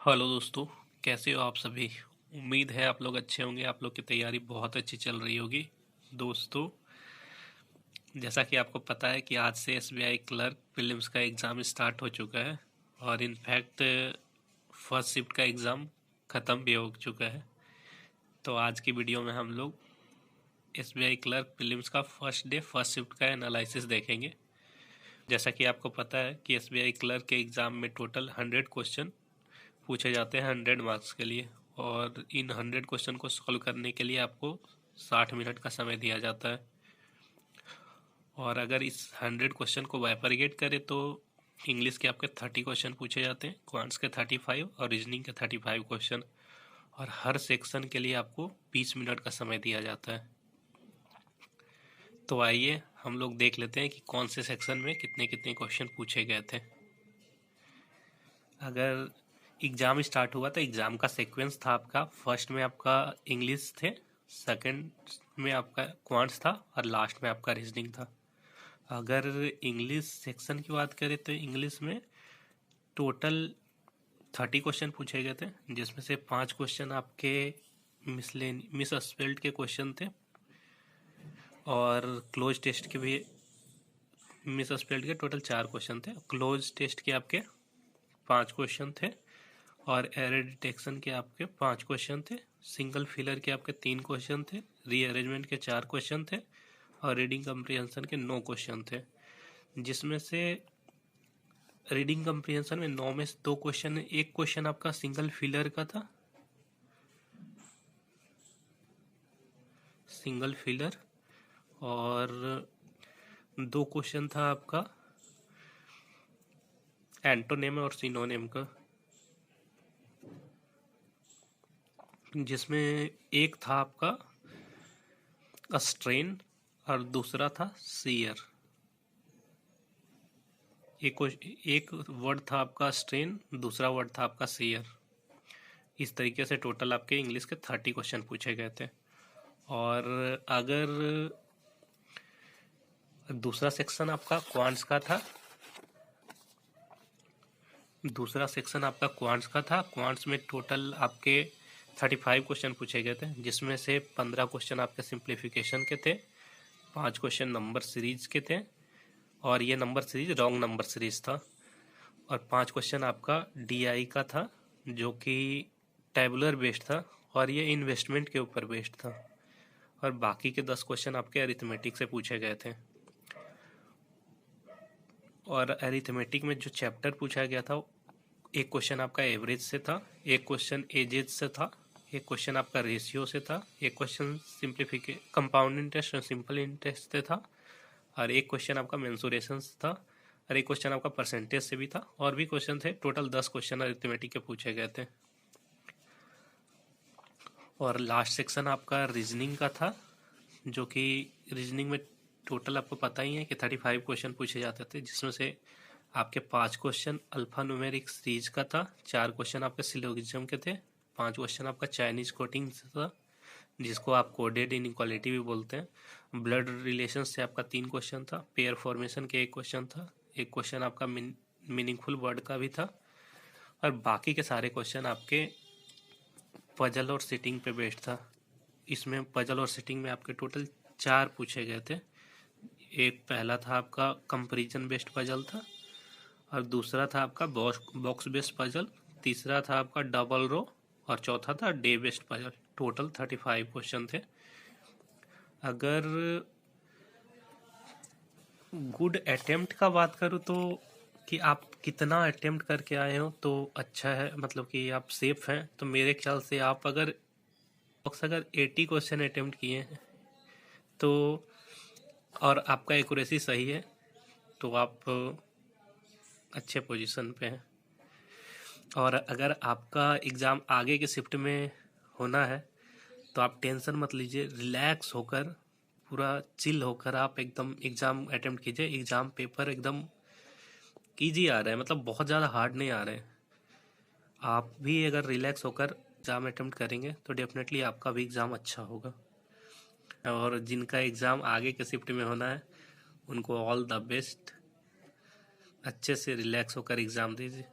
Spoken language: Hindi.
हेलो दोस्तों, कैसे हो आप सभी। उम्मीद है आप लोग अच्छे होंगे। आप लोग की तैयारी बहुत अच्छी चल रही होगी। दोस्तों, जैसा कि आपको पता है कि आज से एसबीआई क्लर्क प्रीलिम्स का एग्ज़ाम स्टार्ट हो चुका है और इनफैक्ट फर्स्ट शिफ्ट का एग्ज़ाम ख़त्म भी हो चुका है। तो आज की वीडियो में हम लोग एसबीआई क्लर्क प्रीलिम्स का फर्स्ट डे फर्स्ट शिफ्ट का एनालिसिस देखेंगे। जैसा कि आपको पता है कि एसबीआई क्लर्क के एग्ज़ाम में टोटल 100 क्वेश्चन पूछे जाते हैं 100 मार्क्स के लिए, और इन 100 क्वेश्चन को सॉल्व करने के लिए आपको 60 मिनट का समय दिया जाता है। और अगर इस 100 क्वेश्चन को बाइफरगेट करें तो इंग्लिश के आपके 30 क्वेश्चन पूछे जाते हैं, क्वांट्स के 35 और रीजनिंग के 35 क्वेश्चन, और हर सेक्शन के लिए आपको 20 मिनट का समय दिया जाता है। तो आइए हम लोग देख लेते हैं कि कौन से सेक्शन में कितने कितने क्वेश्चन पूछे गए थे। अगर एग्ज़ाम स्टार्ट हुआ तो एग्ज़ाम का सीक्वेंस था आपका, फर्स्ट में आपका इंग्लिश थे, सेकंड में आपका क्वांट्स था और लास्ट में आपका रीजनिंग था। अगर इंग्लिश सेक्शन की बात करें तो इंग्लिश में टोटल 30 क्वेश्चन पूछे गए थे, जिसमें से 5 क्वेश्चन आपके मिस स्पेल्ड के क्वेश्चन थे और क्लोज टेस्ट के भी मिस स्पेल्ड के टोटल 4 क्वेश्चन थे। क्लोज टेस्ट के आपके 5 क्वेश्चन थे और एरर डिटेक्शन के आपके 5 क्वेश्चन थे। सिंगल फिलर के आपके 3 क्वेश्चन थे, रीअरेंजमेंट के 4 क्वेश्चन थे और रीडिंग कम्प्रीहेंशन के 9 क्वेश्चन थे, जिसमें से रीडिंग कम्प्रीहेंशन में 9 में से 2 क्वेश्चन, एक क्वेश्चन आपका सिंगल फिलर का था, सिंगल फिलर, और 2 क्वेश्चन था आपका एंटोनेम और सिनोनेम का, जिसमें एक था आपका स्ट्रेन और दूसरा था सीयर। एक वर्ड था आपका स्ट्रेन, दूसरा वर्ड था आपका सीयर। इस तरीके से टोटल आपके इंग्लिश के 30 क्वेश्चन पूछे गए थे। और अगर दूसरा सेक्शन आपका क्वांट्स का था, क्वांट्स में टोटल आपके 35 क्वेश्चन पूछे गए थे, जिसमें से 15 क्वेश्चन आपके सिंप्लीफिकेशन के थे, 5 क्वेश्चन नंबर सीरीज के थे और ये number series wrong number series था, और 5 क्वेश्चन आपका डीआई का था जो कि टेबुलर बेस्ड था और ये इन्वेस्टमेंट के ऊपर बेस्ड था, और बाकी के 10 क्वेश्चन आपके अरिथमेटिक से पूछे गए थे। और अरिथमेटिक में जो चैप्टर पूछा गया था, एक क्वेश्चन आपका एवरेज से था, एक क्वेश्चन एजेज से था, एक क्वेश्चन आपका रेशियो से था, एक क्वेश्चन कंपाउंड इंटरेस्ट और सिंपल इंटरेस्ट से था, और एक क्वेश्चन आपका मेंसुरेशन से था, और एक क्वेश्चन आपका परसेंटेज से भी था, और भी क्वेश्चन थे। टोटल 10 क्वेश्चन अरिथमेटिक के पूछे गए थे। और लास्ट सेक्शन आपका रीजनिंग का था, जो कि रीजनिंग में टोटल आपको पता ही है कि 35 क्वेश्चन पूछे जाते थे, जिसमें से आपके 5 क्वेश्चन अल्फा न्यूमेरिक सीरीज का था, 4 क्वेश्चन आपके सिलोगिज्म के थे, 5 क्वेश्चन आपका चाइनीज कोडिंग से था, जिसको आप कोडेड इनइक्वालिटी भी बोलते हैं। ब्लड रिलेशन से आपका 3 क्वेश्चन था, पेयर फॉर्मेशन के 1 क्वेश्चन था, एक क्वेश्चन आपका मीनिंगफुल वर्ड का भी था, और बाकी के सारे क्वेश्चन आपके पजल और सिटिंग पे बेस्ड था। इसमें पजल और सिटिंग में आपके टोटल 4 पूछे गए थे। एक पहला था आपका कंपैरिजन बेस्ड पजल था, और दूसरा था आपका बॉक्स बेस्ड पजल, तीसरा था आपका डबल रो, और चौथा था day based puzzle. Total 35 question थे। अगर गुड अटेम्प्ट का बात करूँ तो कि आप कितना अटेम्प्ट करके आए हो तो अच्छा है, मतलब कि आप सेफ हैं, तो मेरे ख्याल से आप अगर 80 क्वेश्चन अटेम्प्ट किए हैं तो, और आपका एक्यूरेसी सही है, तो आप अच्छे पोजीशन पे हैं। और अगर आपका एग्ज़ाम आगे के शिफ्ट में होना है तो आप टेंशन मत लीजिए, रिलैक्स होकर, पूरा चिल होकर आप एकदम एग्ज़ाम अटेम्प्ट कीजिए। एग्ज़ाम पेपर एकदम ईजी आ रहा है, मतलब बहुत ज़्यादा हार्ड नहीं आ रहे हैं। आप भी अगर रिलैक्स होकर एग्ज़ाम अटेम्प्ट करेंगे तो डेफिनेटली आपका भी एग्ज़ाम अच्छा होगा। और जिनका एग्ज़ाम आगे के शिफ्ट में होना है उनको ऑल द बेस्ट। अच्छे से रिलैक्स होकर एग्ज़ाम दीजिए।